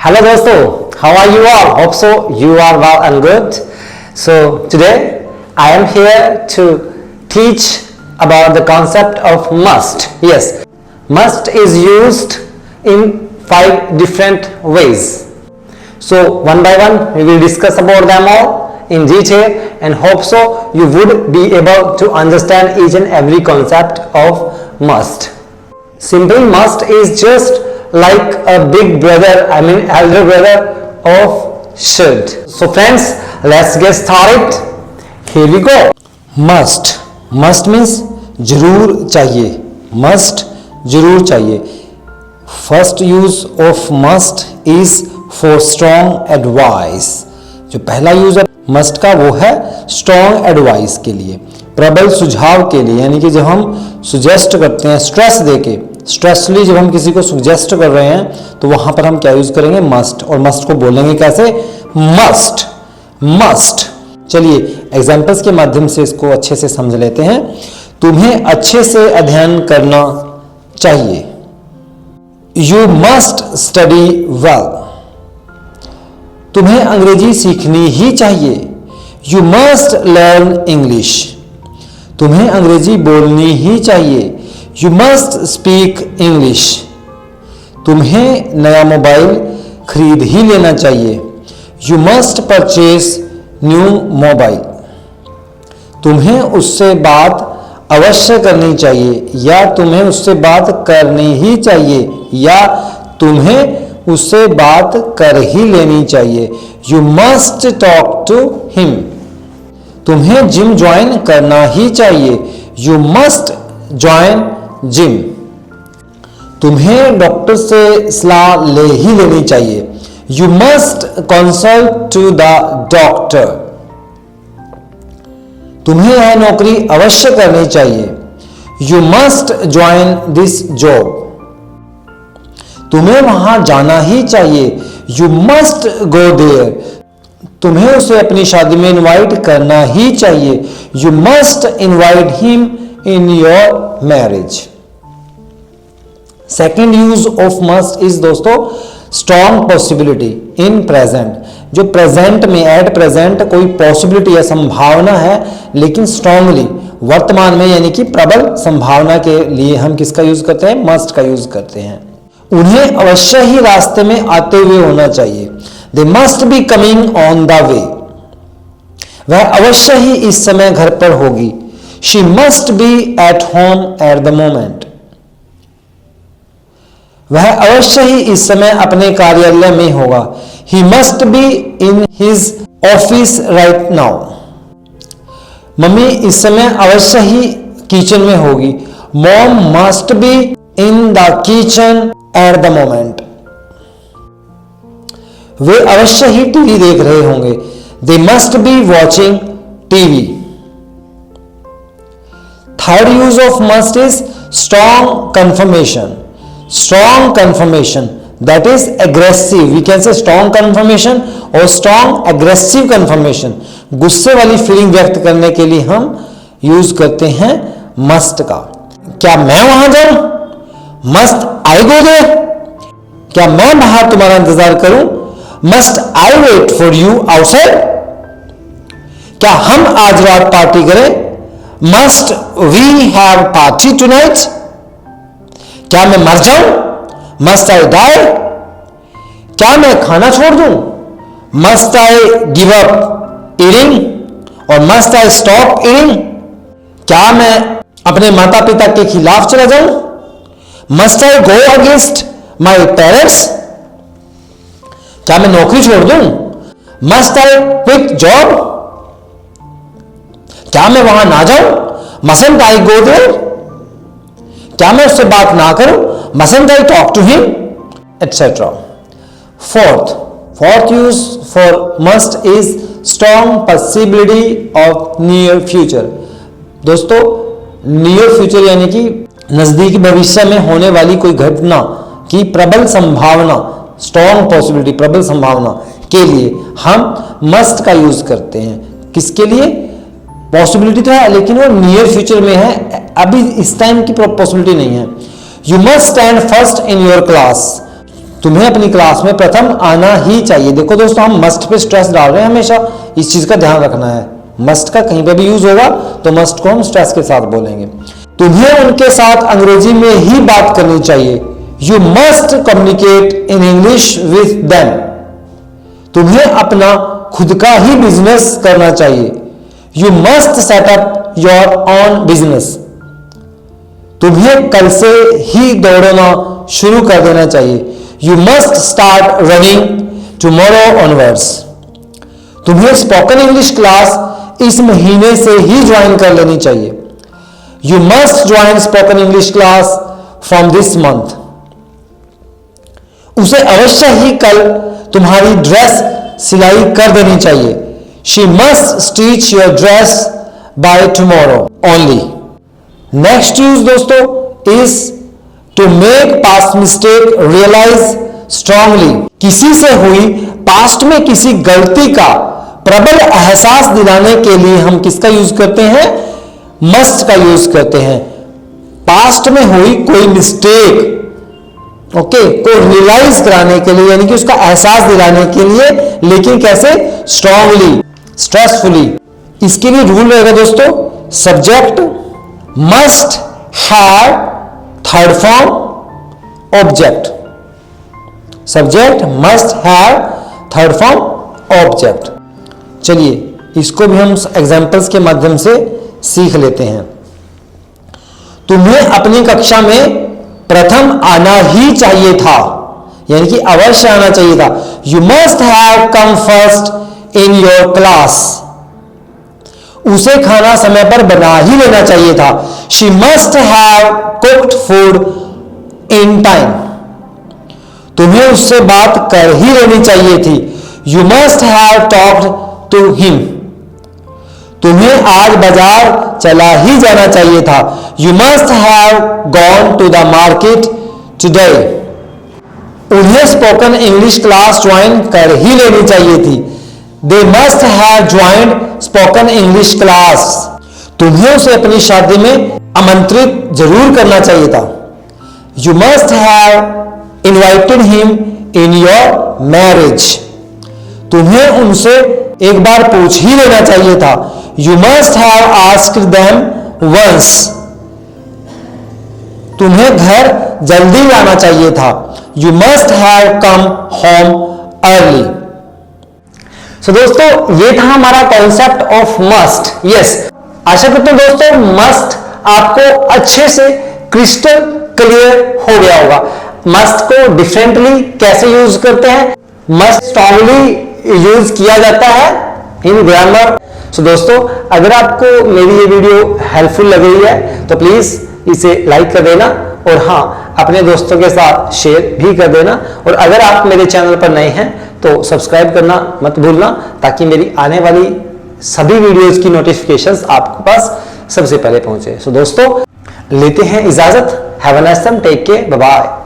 Hello दोस्तों, how are you all? Hope so you are well and good. So today I am here to teach about the concept of must. Yes, must is used in 5 different ways. So one by one we will discuss about them all in detail and hope so you would be able to understand each and every concept of must. Simple must is just like a big brother, elder brother of should. So friends, let's get started. Here we go. Must means जरूर चाहिए. Must जरूर चाहिए. First use of must is for strong advice. जो पहला use है must का वो है स्ट्रॉन्ग एडवाइस के लिए, प्रबल सुझाव के लिए. यानी कि जब हम सुजेस्ट करते हैं स्ट्रेस देके, स्ट्रेसली जब हम किसी को सुजेस्ट कर रहे हैं तो वहां पर हम क्या यूज करेंगे? मस्ट. और मस्ट को बोलेंगे कैसे? मस्ट. चलिए एग्जांपल्स के माध्यम से इसको अच्छे से समझ लेते हैं. तुम्हें अच्छे से अध्ययन करना चाहिए. You must study well. तुम्हें अंग्रेजी सीखनी ही चाहिए. You must learn English. तुम्हें अंग्रेजी बोलनी ही चाहिए. You must speak English. तुम्हें नया मोबाइल खरीद ही लेना चाहिए. You must purchase new mobile. तुम्हें उससे बात अवश्य करनी चाहिए या तुम्हें उससे बात करनी ही चाहिए या तुम्हें उससे बात कर ही लेनी चाहिए. You must talk to him. तुम्हें जिम ज्वाइन करना ही चाहिए. You must join gym. तुम्हें डॉक्टर से सलाह ले ही लेनी चाहिए. You must consult to the doctor. तुम्हें यह नौकरी अवश्य करनी चाहिए. You must join this job. तुम्हें वहां जाना ही चाहिए. You must go there. तुम्हें उसे अपनी शादी में इनवाइट करना ही चाहिए. You must invite him in your marriage. Second use of must is दोस्तों स्ट्रॉन्ग पॉसिबिलिटी इन प्रेजेंट. जो प्रेजेंट में एट प्रेजेंट कोई पॉसिबिलिटी है, संभावना है, लेकिन स्ट्रांगली वर्तमान में यानी कि प्रबल संभावना के लिए हम किसका यूज करते हैं? मस्ट का यूज करते हैं. उन्हें अवश्य ही रास्ते में आते हुए होना चाहिए. They must be coming on the way. वह अवश्य ही इस समय घर पर होगी. She must be at home at the moment. वह अवश्य ही इस समय अपने कार्यालय में होगा. He must be in his office right now. Mummy इस समय अवश्य ही किचन में होगी. Mom must be in the kitchen at the moment. वे अवश्य ही टीवी देख रहे होंगे. They must be watching TV. Third use of must is strong confirmation. Strong confirmation, that is aggressive. We can say strong confirmation or strong aggressive confirmation. गुस्से वाली feeling व्यक्त करने के लिए हम यूज करते हैं मस्ट का. क्या मैं वहां जाऊं? Must I go there. क्या मैं बाहर तुम्हारा इंतजार करूं? Must I wait for you outside. क्या हम आज रात पार्टी करें? Must we have party tonight. क्या मैं मर जाऊं? Must I die. क्या मैं खाना छोड़ दूं? Must I give up eating और मस्ट आई स्टॉप ईटिंग. क्या मैं अपने माता पिता के खिलाफ चला जाऊं? Must I go against my parents. क्या मैं नौकरी छोड़ दूं? Must I quit job. क्या मैं वहां ना जाऊं? Mustn't I go there. क्या मैं उससे बात ना करूं? Mustn't I talk to him etcetera. Fourth use for must is strong possibility of near future. दोस्तों नियर फ्यूचर यानी कि नजदीकी भविष्य में होने वाली कोई घटना की प्रबल संभावना, स्ट्रॉन्ग पॉसिबिलिटी प्रबल संभावना के लिए हम मस्ट का यूज करते हैं. किसके लिए? पॉसिबिलिटी तो है लेकिन वो नियर फ्यूचर में है, अभी इस टाइम की पॉसिबिलिटी नहीं है. You must stand first in your class. तुम्हें अपनी क्लास में प्रथम आना ही चाहिए। देखो दोस्तों, हम मस्ट पे स्ट्रेस डाल रहे हैं, हमेशा इस चीज का ध्यान रखना है। मस्ट का कहीं पे भी यूज होगा तो मस्ट को हम स्ट्रेस के साथ बोलेंगे। तुम्हें उनके साथ अंग्रेजी में ही बात करनी चाहिए। You must communicate in English with them. तुम्हें अपना खुद का ही बिजनेस करना चाहिए। You must set up your own business. तुम्हें कल से ही दौड़ना शुरू कर देना चाहिए। You must start running tomorrow onwards. तुम्हें स्पोकन इंग्लिश क्लास इस महीने से ही ज्वाइन कर लेनी चाहिए। You must join spoken English class from this month. उसे अवश्य ही कल तुम्हारी ड्रेस सिलाई कर देनी चाहिए। She must stitch your dress by tomorrow only. Next use दोस्तों is to make past mistake realise strongly. किसी से हुई पास्ट में किसी गलती का प्रबल एहसास दिलाने के लिए हम किसका यूज करते हैं? मस्ट का यूज करते हैं। पास्ट में हुई कोई मिस्टेक को रियलाइज कराने के लिए, यानी कि उसका एहसास दिलाने के लिए, लेकिन कैसे? स्ट्रांगली, स्ट्रेसफुली। इसके लिए रूल रहेगा दोस्तों, subject must have third form object. Subject must have third form object. चलिए इसको भी हम एग्जांपल्स के माध्यम से सीख लेते हैं। तुम्हें अपनी कक्षा में प्रथम आना ही चाहिए था, यानी कि अवश्य आना चाहिए था। You must have come first in your class. उसे खाना समय पर बना ही लेना चाहिए था। She must have cooked food in time. तुम्हें उससे बात कर ही लेनी चाहिए थी। You must have talked to him. तुम्हें आज बाजार चला ही जाना चाहिए था। You must have gone to the market today. उन्हें स्पोकन इंग्लिश क्लास ज्वाइन कर ही लेनी चाहिए थी। They must have joined spoken English class. तुम्हें उसे अपनी शादी में आमंत्रित जरूर करना चाहिए था। You must have invited him in your marriage. तुम्हें उनसे एक बार पूछ ही लेना चाहिए था। You must have asked them once. तुम्हें घर जल्दी लाना चाहिए था। You must have come home early. So दोस्तों, ये था हमारा कॉन्सेप्ट ऑफ मस्ट। यस, आशा करता हूं दोस्तों मस्ट आपको अच्छे से क्रिस्टल क्लियर हो गया होगा। मस्ट को डिफरेंटली कैसे यूज करते हैं, मस्ट स्ट्रांगली यूज किया जाता है इन ग्रामर। सो दोस्तों, अगर आपको मेरी ये वीडियो हेल्पफुल लग रही है तो प्लीज इसे लाइक कर देना, और हाँ, अपने दोस्तों के साथ शेयर भी कर देना। और अगर आप मेरे चैनल पर नए हैं तो सब्सक्राइब करना मत भूलना, ताकि मेरी आने वाली सभी वीडियोस की नोटिफिकेशंस आपके पास सबसे पहले पहुंचे। सो दोस्तों, लेते हैं इजाजत। Have a nice time, take care, bye bye.